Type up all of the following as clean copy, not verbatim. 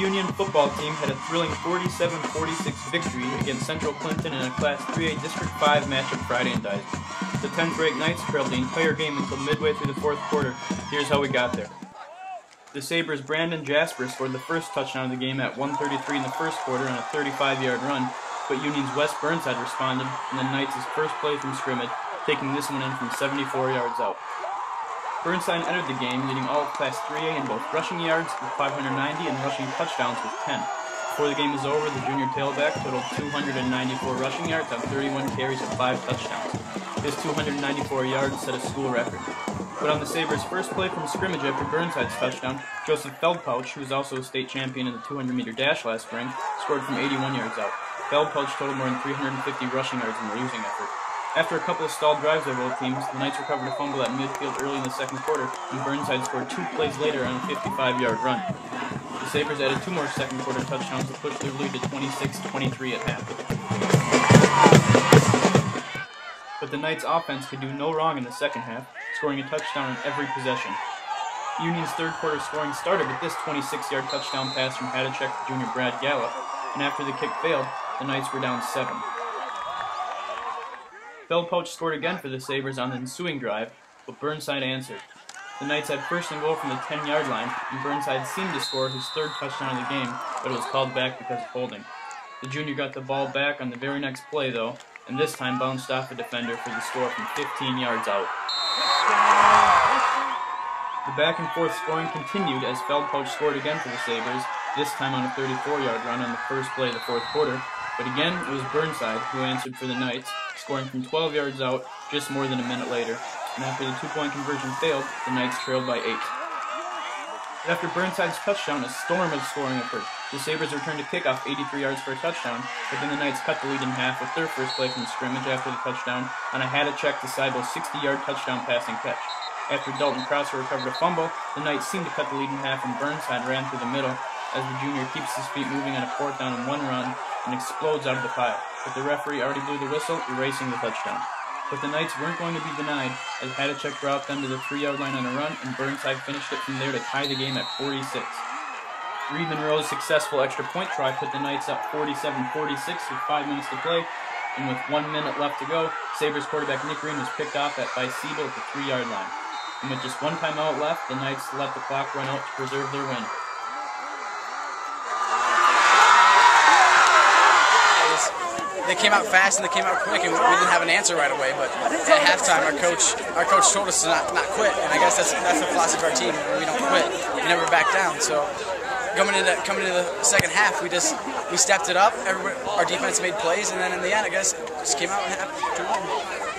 Union football team had a thrilling 47-46 victory against Central Clinton in a Class 3A District 5 matchup Friday in Dysart. The 10th-ranked Knights trailed the entire game until midway through the fourth quarter. Here's how we got there. The Sabres' Brandon Jasper scored the first touchdown of the game at 1:33 in the first quarter on a 35-yard run, but Union's Wes Burnside responded, and the Knights' first play from scrimmage, taking this one in from 74 yards out. Burnside entered the game leading all of Class 3A in both rushing yards with 590 and rushing touchdowns with 10. Before the game was over, the junior tailback totaled 294 rushing yards on 31 carries and 5 touchdowns. His 294 yards set a school record. But on the Sabres' first play from scrimmage after Burnside's touchdown, Joseph Feldpouch, who was also a state champion in the 200-meter dash last spring, scored from 81 yards out. Feldpouch totaled more than 350 rushing yards in the losing effort. After a couple of stalled drives by both teams, the Knights recovered a fumble at midfield early in the second quarter, and Burnside scored 2 plays later on a 55-yard run. The Sabres added 2 more second-quarter touchdowns to push their lead to 26-23 at half. But the Knights' offense could do no wrong in the second half, scoring a touchdown on every possession. Union's third-quarter scoring started with this 26-yard touchdown pass from Hadachek to junior Brad Gallup, and after the kick failed, the Knights were down 7. Feldpouch scored again for the Sabres on the ensuing drive, but Burnside answered. The Knights had first and goal from the 10-yard line, and Burnside seemed to score his third touchdown of the game, but it was called back because of holding. The junior got the ball back on the very next play, though, and this time bounced off a defender for the score from 15 yards out. The back-and-forth scoring continued as Feldpouch scored again for the Sabres, this time on a 34-yard run on the first play of the fourth quarter, but again it was Burnside who answered for the Knights, scoring from 12 yards out just more than a minute later, and after the 2-point conversion failed, the Knights trailed by 8. But after Burnside's touchdown, a storm of scoring occurred. The Sabres returned a kickoff 83 yards for a touchdown, but then the Knights cut the lead in half with their first play from scrimmage after the touchdown on a Hadachek to Seibel 60-yard touchdown passing catch. After Dalton Crosser recovered a fumble, the Knights seemed to cut the lead in half and Burnside ran through the middle as the junior keeps his feet moving on a 4th down and 1 run and explodes out of the pile, but the referee already blew the whistle, erasing the touchdown. But the Knights weren't going to be denied, as Hadachek brought them to the 3-yard line on a run, and Burnside finished it from there to tie the game at 46. Reed Monroe's successful extra point try put the Knights up 47-46 with 5 minutes to play, and with 1 minute left to go, Sabres quarterback Nick Green was picked off by Seibel at the 3-yard line. And with just 1 timeout left, the Knights let the clock run out to preserve their win. They came out fast and they came out quick, and we didn't have an answer right away. But at halftime, our coach told us to not quit, and I guess that's the philosophy of our team. We don't quit, we never back down. So coming into the second half, we stepped it up. Our defense made plays, and then in the end, I guess just came out and won.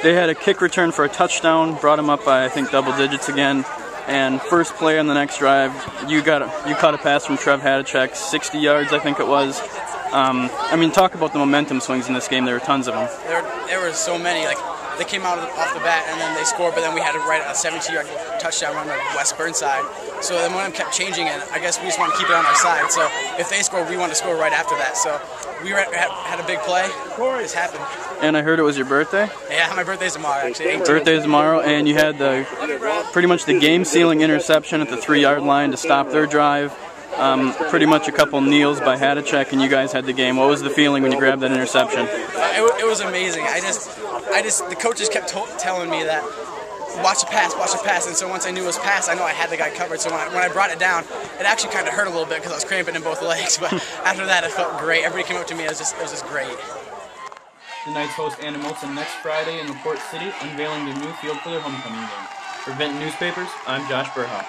They had a kick return for a touchdown, brought them up by I think double digits again. And first play on the next drive, you caught a pass from Trev Hadachek, 60 yards I think it was. I mean, talk about the momentum swings in this game. There were tons of them. There were so many. Like, they came out off the bat and then they scored, but then we had to write a 72-yard touchdown run by Wes Burnside. So the momentum kept changing, and I guess we just want to keep it on our side. So if they score, we want to score right after that. So we had a big play. This happened. And I heard it was your birthday? Yeah, my birthday's tomorrow, actually. Birthday's tomorrow, and you had pretty much the game-sealing interception at the 3-yard line to stop their drive. Pretty much a couple kneels by Hadachek, and you guys had the game. What was the feeling when you grabbed that interception? It was amazing. The coaches kept telling me that watch a pass, and so once I knew it was pass, I know I had the guy covered. So when I brought it down, it actually kind of hurt a little bit because I was cramping in both legs. But after that, it felt great. Everybody came up to me. It was just great. The Knights host Anna Molson next Friday in LaPorte City, unveiling their new field for their homecoming game. For Benton Newspapers, I'm Josh Burhoff.